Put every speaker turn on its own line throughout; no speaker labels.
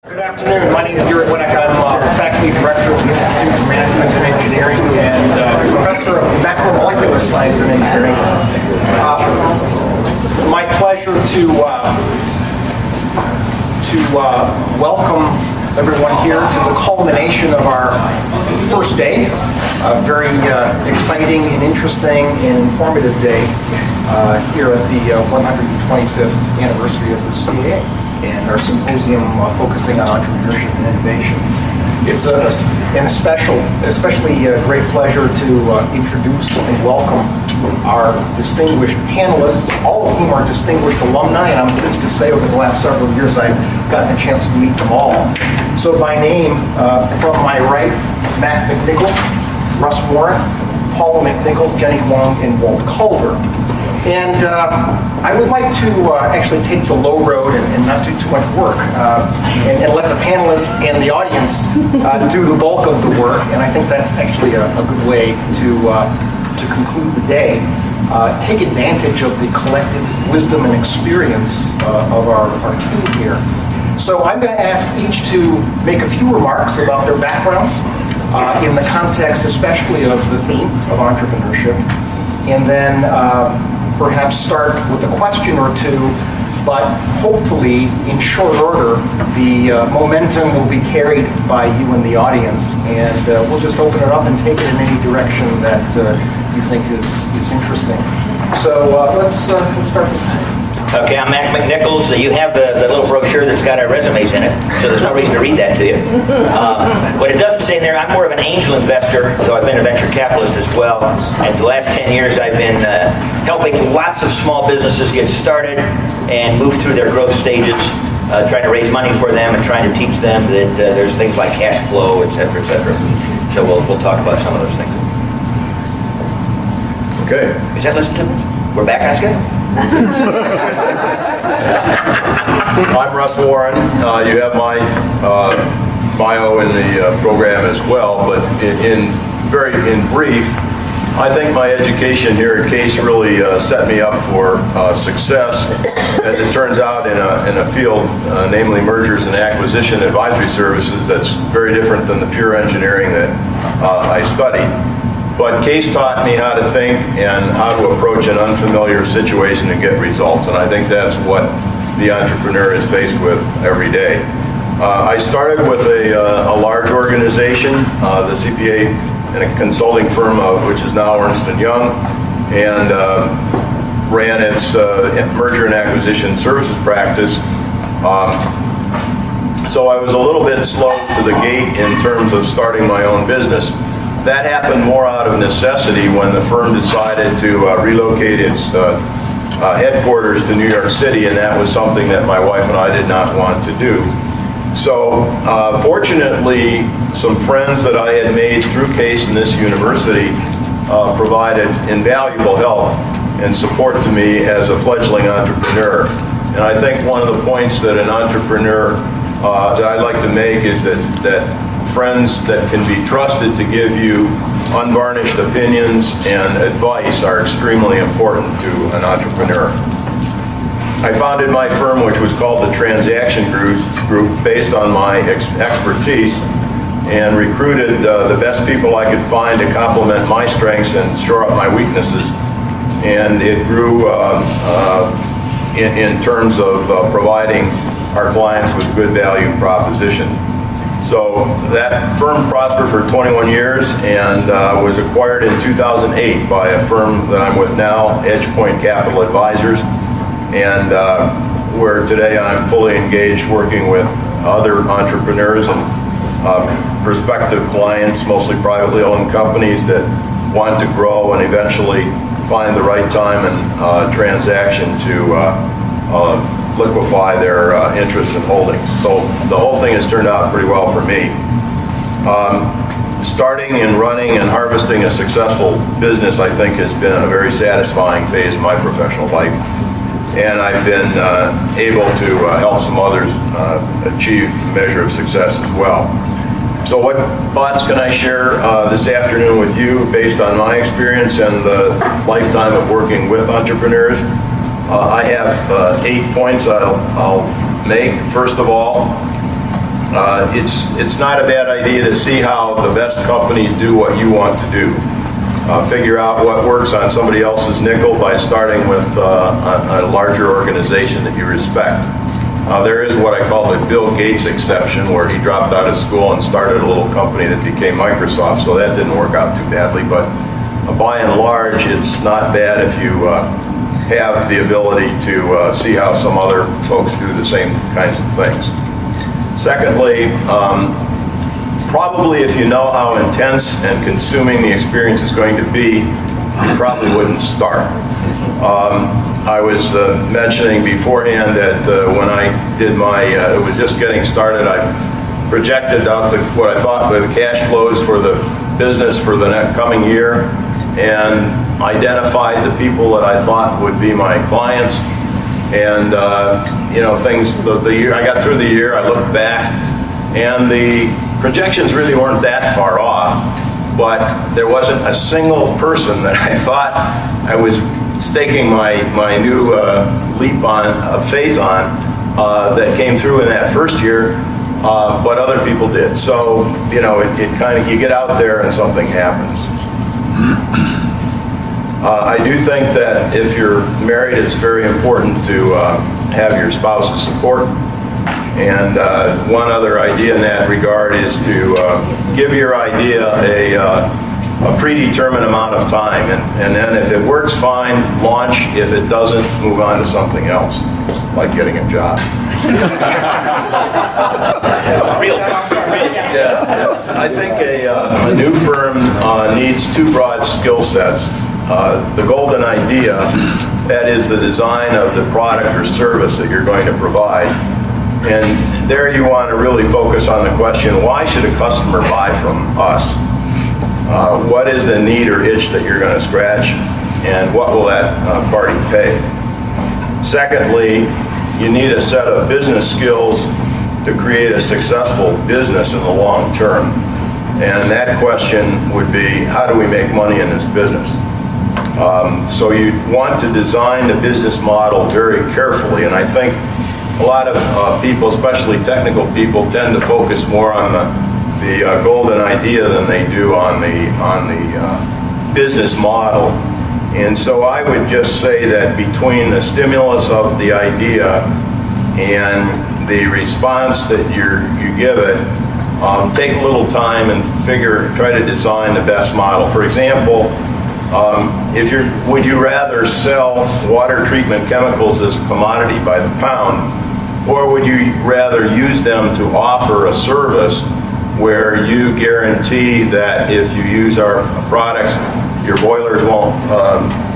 Good afternoon. My name is Garrett Winnick. I'm faculty director of the Institute for Management and Engineering and professor of macromolecular science and engineering. My pleasure to welcome everyone here to the culmination of our first day. A very exciting and interesting and informative day here at the 125th anniversary of the CAA and our symposium focusing on entrepreneurship and innovation. It's an especially great pleasure to introduce and welcome our distinguished panelists, all of whom are distinguished alumni, and I'm pleased to say over the last several years I've gotten a chance to meet them all. So by name, from my right, Matt McNichols, Russ Warren, Paula McNichols, Jenny Huang, and Walt Culver. And I would like to actually take the low road and not do too much work and let the panelists and the audience do the bulk of the work. And I think that's actually a good way to conclude the day. Take advantage of the collective wisdom and experience of our team here. So I'm going to ask each to make a few remarks about their backgrounds in the context especially of the theme of entrepreneurship. And then perhaps start with a question or two, but hopefully in short order the momentum will be carried by you and the audience, and we'll just open it up and take it in any direction that you think is interesting. So let's start with that.
Okay, I'm Mac McNichols. You have the little brochure that's got our resumes in it, so there's no reason to read that to you. What it doesn't say in there, I'm more of an angel investor, though I've been a venture capitalist as well. And for the last 10 years, I've been helping lots of small businesses get started and move through their growth stages, trying to raise money for them and trying to teach them that there's things like cash flow, et cetera, et cetera. So we'll talk about some of those things.
Okay.
Is that listened to? We're back on schedule.
I'm Russ Warren. You have my bio in the program as well, but in brief, I think my education here at Case really set me up for success, as it turns out, in a field, namely mergers and acquisition advisory services, that's very different than the pure engineering that I studied. But Case taught me how to think and how to approach an unfamiliar situation and get results, and I think that's what the entrepreneur is faced with every day. I started with a large organization, the CPA and a consulting firm, which is now Ernst & Young, and ran its merger and acquisition services practice. So I was a little bit slow to the gate in terms of starting my own business. That happened more out of necessity when the firm decided to relocate its headquarters to New York City, and that was something that my wife and I did not want to do. So fortunately, some friends that I had made through Case and this university provided invaluable help and support to me as a fledgling entrepreneur. And I think one of the points that an entrepreneur that I'd like to make is that friends that can be trusted to give you unvarnished opinions and advice are extremely important to an entrepreneur. I founded my firm, which was called the Transaction Group, based on my expertise, and recruited the best people I could find to complement my strengths and shore up my weaknesses. And it grew in terms of providing our clients with good value proposition. So that firm prospered for 21 years and was acquired in 2008 by a firm that I'm with now, EdgePoint Capital Advisors, and where today I'm fully engaged working with other entrepreneurs and prospective clients, mostly privately owned companies that want to grow and eventually find the right time and transaction to liquefy their interests and holdings. So the whole thing has turned out pretty well for me. Starting and running and harvesting a successful business, I think, has been a very satisfying phase of my professional life. And I've been able to help some others achieve a measure of success as well. So what thoughts can I share this afternoon with you based on my experience and the lifetime of working with entrepreneurs? I have 8 points I'll make. First of all, it's not a bad idea to see how the best companies do what you want to do. Figure out what works on somebody else's nickel by starting with a larger organization that you respect. There is what I call the Bill Gates exception, where he dropped out of school and started a little company that became Microsoft, so that didn't work out too badly. But by and large, it's not bad if you have the ability to see how some other folks do the same kinds of things. Secondly, probably if you know how intense and consuming the experience is going to be, you probably wouldn't start. I was mentioning beforehand that when I did my, it was just getting started, I projected out what I thought were the cash flows for the business for the next coming year, and identified the people that I thought would be my clients. And you know, the year I got through the year, I looked back, and the projections really weren't that far off, but there wasn't a single person that I thought I was staking my new leap of faith on that came through in that first year, but other people did. So, you know, it kind of, you get out there and something happens. I do think that if you're married, it's very important to have your spouse's support. And one other idea in that regard is to give your idea a predetermined amount of time, and then if it works, fine, launch. If it doesn't, move on to something else, like getting a job.
Real.
Yeah, I think a new firm needs two broad skill sets. The golden idea, that is the design of the product or service that you're going to provide. And there you want to really focus on the question, why should a customer buy from us? What is the need or itch that you're going to scratch, and what will that party pay? Secondly, you need a set of business skills to create a successful business in the long term. And that question would be, how do we make money in this business? So you want to design the business model very carefully, and I think a lot of people, especially technical people, tend to focus more on the golden idea than they do on the business model. And so I would just say that between the stimulus of the idea and the response that you give it, take a little time and try to design the best model. For example, would you rather sell water treatment chemicals as a commodity by the pound, or would you rather use them to offer a service where you guarantee that if you use our products, your boilers won't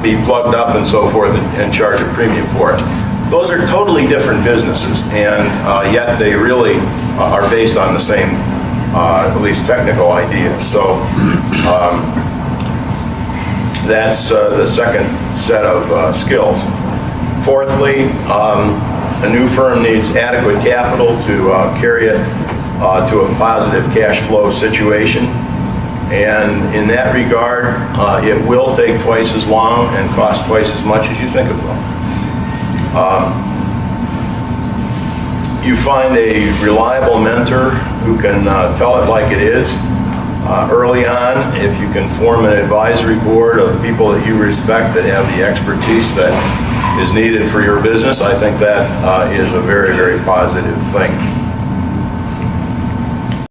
be plugged up and so forth, and charge a premium for it? Those are totally different businesses, and yet they really are based on the same, at least technical ideas. So that's the second set of skills. Fourthly, a new firm needs adequate capital to carry it to a positive cash flow situation. And in that regard, it will take twice as long and cost twice as much as you think it will. You find a reliable mentor who can tell it like it is. Early on, if you can form an advisory board of people that you respect that have the expertise that is needed for your business, I think that is a very, very positive thing.